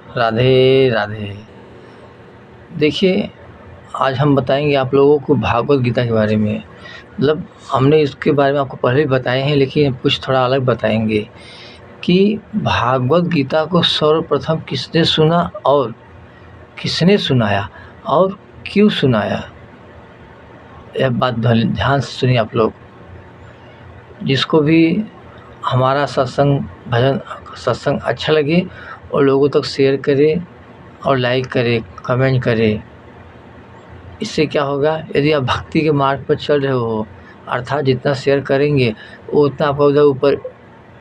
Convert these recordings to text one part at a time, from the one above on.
राधे राधे। देखिए, आज हम बताएंगे आप लोगों को भागवत गीता के बारे में। मतलब हमने इसके बारे में आपको पहले भी बताए हैं, लेकिन कुछ थोड़ा अलग बताएंगे कि भागवत गीता को सर्वप्रथम किसने सुना और किसने सुनाया और क्यों सुनाया। यह बात ध्यान से सुनिए आप लोग। जिसको भी हमारा सत्संग अच्छा लगे और लोगों तक शेयर करें और लाइक करें, कमेंट करें। इससे क्या होगा, यदि आप भक्ति के मार्ग पर चल रहे हो, अर्थात जितना शेयर करेंगे वो उतना आपका उधर ऊपर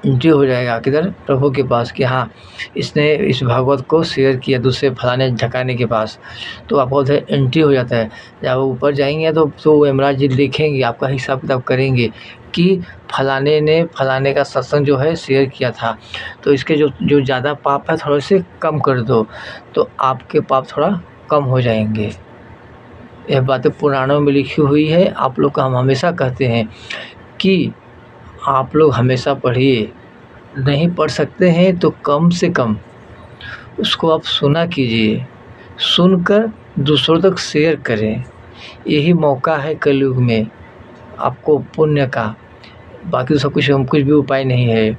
एंट्री हो जाएगा, किधर, प्रभु के पास, कि हाँ इसने इस भागवत को शेयर किया दूसरे फलाने ढकाने के पास, तो आपका उधर एंट्री हो जाता है। जब ऊपर जाएंगे तो यमराज जी देखेंगे, आपका हिसाब किताब करेंगे कि फलाने ने फलाने का सत्संग जो है शेयर किया था, तो इसके जो ज़्यादा पाप है थोड़े से कम कर दो, तो आपके पाप थोड़ा कम हो जाएंगे। यह बातें पुराणों में लिखी हुई है। आप लोग को हम हमेशा कहते हैं कि आप लोग हमेशा पढ़िए, नहीं पढ़ सकते हैं तो कम से कम उसको आप सुना कीजिए, सुनकर दूसरों तक शेयर करें। यही मौका है कलयुग में आपको पुण्य का, बाकी तो सब कुछ भी उपाय नहीं है।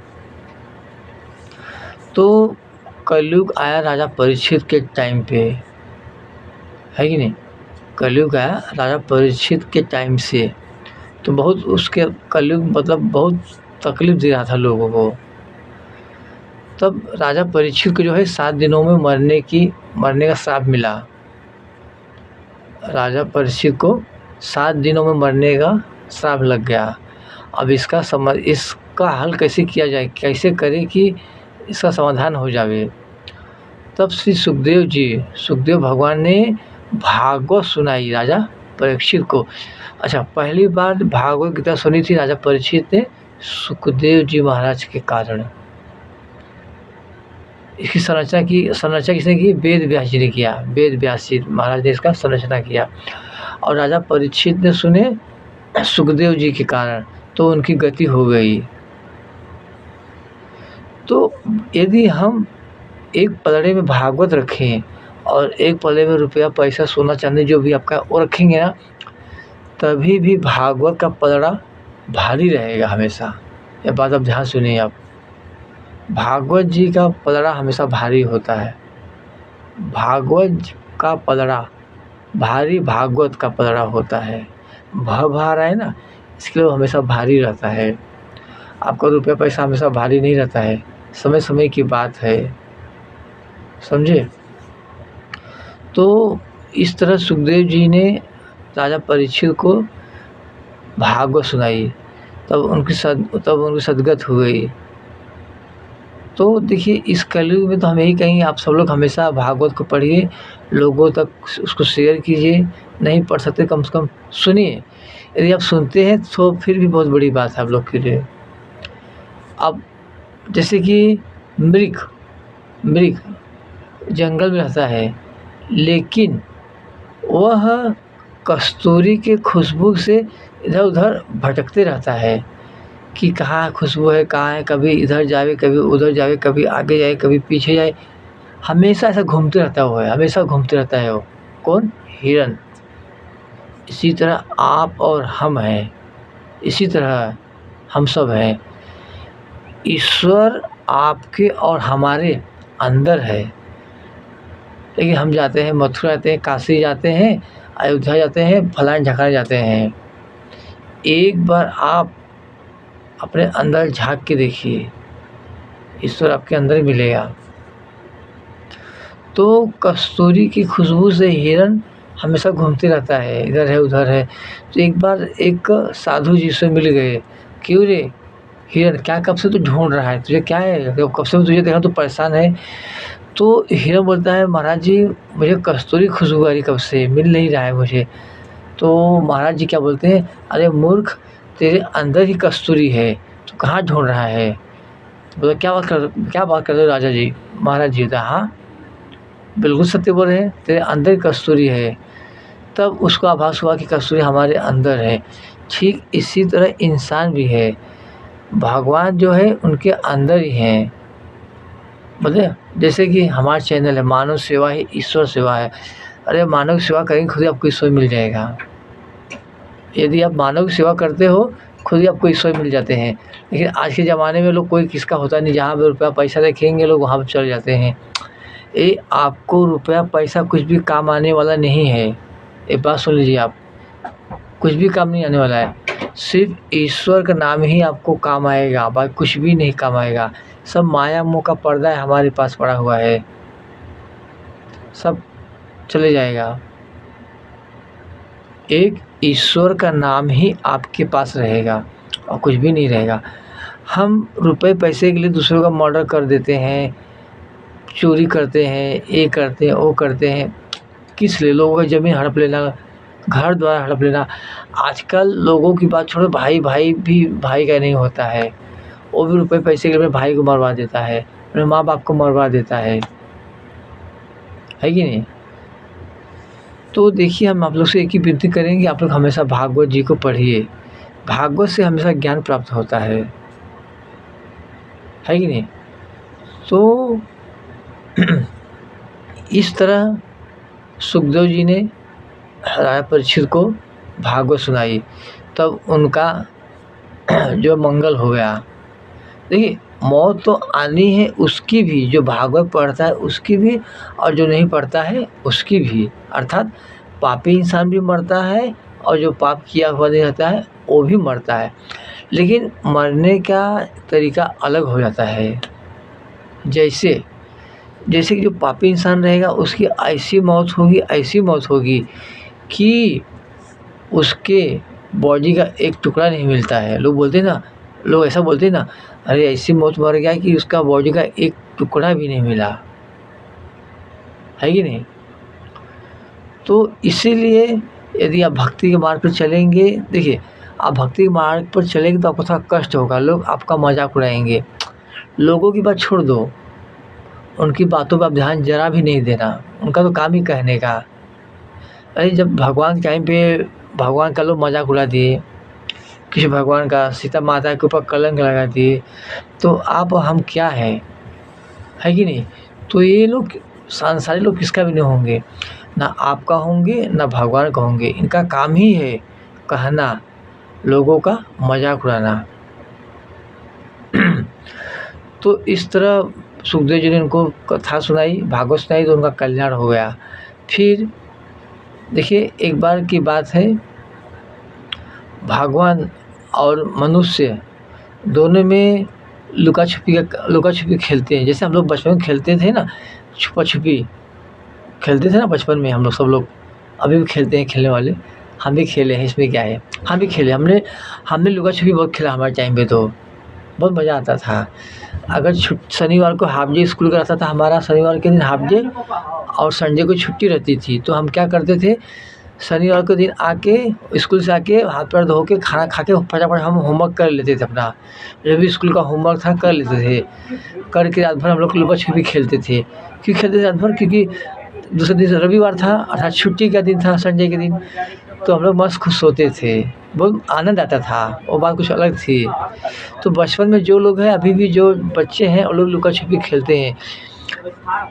तो कलयुग आया राजा परीक्षित के टाइम पे, है कि नहीं। कलयुग आया राजा परीक्षित के टाइम से, तो बहुत उसके कलयुग मतलब बहुत तकलीफ दे रहा था लोगों को। तब राजा परीक्षित को जो है 7 दिनों में मरने का श्राप मिला। राजा परीक्षित को 7 दिनों में मरने का श्राप लग गया। अब इसका हल कैसे किया जाए, कैसे करें कि इसका समाधान हो जाए। तब श्री सुखदेव भगवान ने भागवत सुनाई राजा परीक्षित को। अच्छा, पहली बार भागवत गीता सुनी थी राजा परीक्षित ने सुखदेव जी महाराज के कारण। इसकी संरचना किसने की? वेद व्यास जी ने किया। वेद व्यास जी महाराज ने इसका संरचना किया और राजा परीक्षित ने सुने सुखदेव जी के कारण, तो उनकी गति हो गई। तो यदि हम एक पलड़े में भागवत रखें और एक पलड़े में रुपया, पैसा, सोना, चांदी जो भी आपका वो रखेंगे ना, तभी भी भागवत का पलड़ा भारी रहेगा हमेशा। यह बात आप ध्यान सुनिए। आप भागवत जी का पलड़ा हमेशा भारी होता है। भागवत का पलड़ा भारी, भागवत का पलड़ा होता है। भार है ना, इसके लिए हमेशा भारी रहता है। आपका रुपया पैसा हमेशा भारी नहीं रहता है, समय समय की बात है, समझे। तो इस तरह सुखदेव जी ने राजा परीक्षित को भागवत सुनाई, तब उनकी सदगत हो गई। तो देखिए, इस कलयुग में तो हम यही कहेंगे, आप सब लोग हमेशा भागवत को पढ़िए, लोगों तक उसको शेयर कीजिए। नहीं पढ़ सकते कम से कम सुनिए। यदि आप सुनते हैं तो फिर भी बहुत बड़ी बात है आप लोग के लिए। अब जैसे कि मृग जंगल में रहता है, लेकिन वह कस्तूरी के खुशबू से इधर उधर भटकते रहता है कि कहाँ खुशबू है, कहाँ है। कभी इधर जाए, कभी उधर जाए, कभी आगे जाए, कभी पीछे जाए, हमेशा ऐसा घूमते रहता है। हमेशा घूमते रहता है वो। कौन? हिरन। इसी तरह आप और हम हैं, इसी तरह हम सब हैं। ईश्वर आपके और हमारे अंदर है, लेकिन हम जाते हैं मथुरा जाते हैं, काशी जाते हैं, अयोध्या जाते हैं, फलाने ढकाने जाते हैं। एक बार आप अपने अंदर झांक के देखिए, ईश्वर आपके अंदर मिलेगा। तो कस्तूरी की खुशबू से हिरन हमेशा घूमते रहता है, इधर है उधर है। तो एक बार एक साधु जी से मिल गए। क्यों रे हिरन, क्या कब से तू ढूंढ रहा है, तुझे क्या है, कब से तुझे देखा तू परेशान है। तो हिरन बोलता है, महाराज जी मुझे कस्तूरी खुशबू आ रही, कब से मिल नहीं रहा है मुझे। तो महाराज जी क्या बोलते हैं, अरे मूर्ख, तेरे अंदर ही कस्तूरी है, तो कहाँ ढूंढ रहा है। बोला क्या बात कर रहे हो राजा जी। महाराज जी होता, हाँ बिल्कुल सत्य बोल रहे हैं, तेरे अंदर कस्तूरी है। तब उसको आभास हुआ कि कस्तूरी हमारे अंदर है। ठीक इसी तरह इंसान भी है, भगवान जो है उनके अंदर ही हैं। बोले जैसे कि हमारा चैनल है मानव सेवा ही ईश्वर सेवा है। अरे मानव की सेवा करेंगे खुद ही आपको ईश्वर मिल जाएगा। यदि आप मानव की सेवा करते हो खुद ही आपको ईश्वर मिल जाते हैं। लेकिन आज के ज़माने में लोग कोई किसका होता नहीं, जहाँ पे रुपया पैसा देखेंगे लोग वहाँ पे चले जाते हैं। ये आपको रुपया पैसा कुछ भी काम आने वाला नहीं है। एक बात सुन लीजिए आप, कुछ भी काम नहीं आने वाला है। सिर्फ ईश्वर का नाम ही आपको काम आएगा, बाकी कुछ भी नहीं काम आएगा। सब माया मोह का पर्दा है हमारे पास पड़ा हुआ है, सब चले जाएगा। एक ईश्वर का नाम ही आपके पास रहेगा और कुछ भी नहीं रहेगा। हम रुपए पैसे के लिए दूसरों का मर्डर कर देते हैं, चोरी करते हैं, ये करते हैं, वो करते हैं। किस लिए? लोगों का ज़मीन हड़प लेना, घर द्वार हड़प लेना। आजकल लोगों की बात छोड़ो, भाई भाई भी भाई का नहीं होता है, वो भी रुपए पैसे के लिए अपने भाई को मरवा देता है, अपने माँ बाप को मरवा देता है कि नहीं? तो देखिए हम आप लोग से एक ही विनती करेंगे, आप लोग हमेशा भागवत जी को पढ़िए। भागवत से हमेशा ज्ञान प्राप्त होता है कि नहीं? तो इस तरह सुखदेव जी ने राजा परीक्षित को भागवत सुनाई, तब उनका जो मंगल हो गया। देखिए मौत तो आनी है उसकी भी, जो भागवत पढ़ता है उसकी भी, और जो नहीं पढ़ता है उसकी भी। अर्थात पापी इंसान भी मरता है और जो पाप किया हुआ नहीं रहता है वो भी मरता है, लेकिन मरने का तरीका अलग हो जाता है। जैसे कि जो पापी इंसान रहेगा उसकी ऐसी मौत होगी कि उसके बॉडी का एक टुकड़ा नहीं मिलता है। लोग ऐसा बोलते हैं ना, अरे ऐसी मौत मर गया कि उसका बॉडी का एक टुकड़ा भी नहीं मिला, है कि नहीं? तो इसीलिए यदि आप भक्ति के मार्ग पर चलेंगे, देखिए आप भक्ति के मार्ग पर चलेंगे तो आपको थोड़ा कष्ट होगा, लोग आपका मजाक उड़ाएंगे। लोगों की बात छोड़ दो, उनकी बातों पर आप ध्यान जरा भी नहीं देना, उनका तो काम ही कहने का। अरे जब भगवान के टाइम पे भगवान का लोग मजाक उड़ा दिए, किसी भगवान का, सीता माता के ऊपर कलंक लगा दिए, तो आप हम क्या है कि नहीं? तो ये लोग सांसारिक लोग किसका भी नहीं होंगे, ना आपका होंगे ना भगवान का होंगे। इनका काम ही है कहना, लोगों का मजाक उड़ाना। तो इस तरह सुखदेव जी ने उनको कथा सुनाई, भागवत सुनाई, तो उनका कल्याण हो गया। फिर देखिए एक बार की बात है, भगवान और मनुष्य दोनों में लुका छुपी खेलते हैं। जैसे हम लोग बचपन में खेलते थे ना, छुपा छुपी खेलते थे ना बचपन में, हम लोग सब लोग अभी भी खेलते हैं, खेलने वाले हम भी खेले हैं, इसमें क्या है, हम भी खेले। हमने लुका छुपी बहुत खेला हमारे टाइम पे, तो बहुत मज़ा आता था। अगर शनिवार को हाफ डे स्कूल का रहता था हमारा, शनिवार के दिन हाफ डे और संडे को छुट्टी रहती थी, तो हम क्या करते थे, शनिवार के दिन आके स्कूल से आके हाथ पैर धो के खाना खा के फटाफट हम होमवर्क कर लेते थे अपना, जो भी स्कूल का होमवर्क था कर लेते थे। करके रात भर हम लोग लुका छुपी खेलते थे। क्यों खेलते थे रात भर? क्योंकि दूसरे दिन रविवार था, अर्थात छुट्टी का दिन था, संडे के दिन, तो हम लोग मस्त खुश होते थे, बहुत आनंद आता था, वो बात कुछ अलग थी। तो बचपन में जो लोग हैं, अभी भी जो बच्चे हैं, वो लोग लुका छुपी खेलते हैं।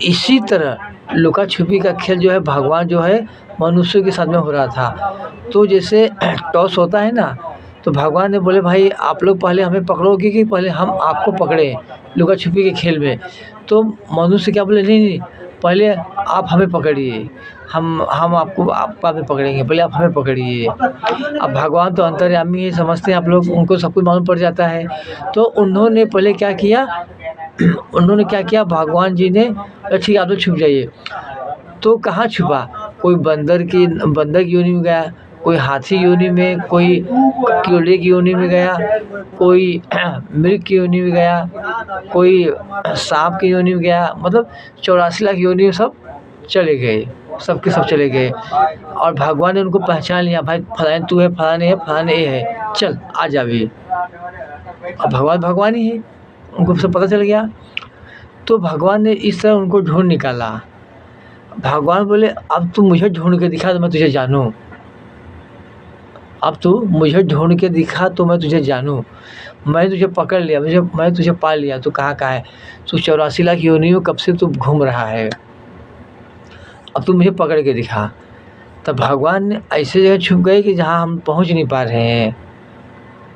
इसी तरह लुका छुपी का खेल जो है भगवान जो है मनुष्य के साथ में हो रहा था। तो जैसे टॉस होता है ना, तो भगवान ने बोले भाई आप लोग पहले हमें पकड़ोगे कि पहले हम आपको पकड़े लुका छुपी के खेल में? तो मनुष्य क्या बोले, नहीं पहले आप हमें पकड़िए, हम आपको हमें पकड़ेंगे, पहले आप हमें पकड़िए। अब भगवान तो अंतर्यामी है, समझते हैं आप लोग, उनको सब कुछ मालूम पड़ जाता है। तो उन्होंने पहले क्या किया, भगवान जी ने ठीक है आप लोग छुप जाइए। तो कहाँ छुपा? कोई बंदर की योनि में गया, कोई हाथी योनि में, कोई कीड़े की योनि में गया, कोई मृग की योनि में गया, कोई सांप की योनि में गया। मतलब 84 लाख योनि में सब चले गए, सब के सब चले गए। और भगवान ने उनको पहचान लिया, भाई फलाने तू है, फलाने है, फलाने ये है, चल आ जा भी। और भगवान ही है, उनको सब पता चल गया। तो भगवान ने इस तरह उनको ढूंढ निकाला। भगवान बोले अब तू मुझे ढूंढ के दिखा तो मैं तुझे जानूं, अब तू मुझे ढूंढ के दिखा तो मैं तुझे जानूं। मैं तुझे पकड़ लिया, मैं तुझे पा लिया, तू कहाँ है? तू 84 लाख योनियों कब से तू घूम रहा है, अब तू मुझे पकड़ के दिखा। तब भगवान ऐसे जगह छुप गए कि जहाँ हम पहुँच नहीं पा रहे हैं।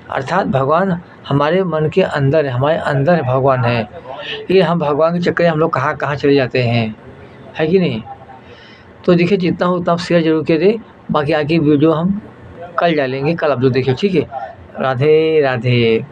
अर्थात भगवान हमारे मन के अंदर है, हमारे अंदर भगवान है। ये हम भगवान के चक्कर में हम लोग कहाँ चले जाते हैं, है कि नहीं? तो देखिए जितना हो उतना आप शेयर ज़रूर करें, बाकी आगे वीडियो हम कल डालेंगे, कल आप लोग देखिए, ठीक है? राधे राधे।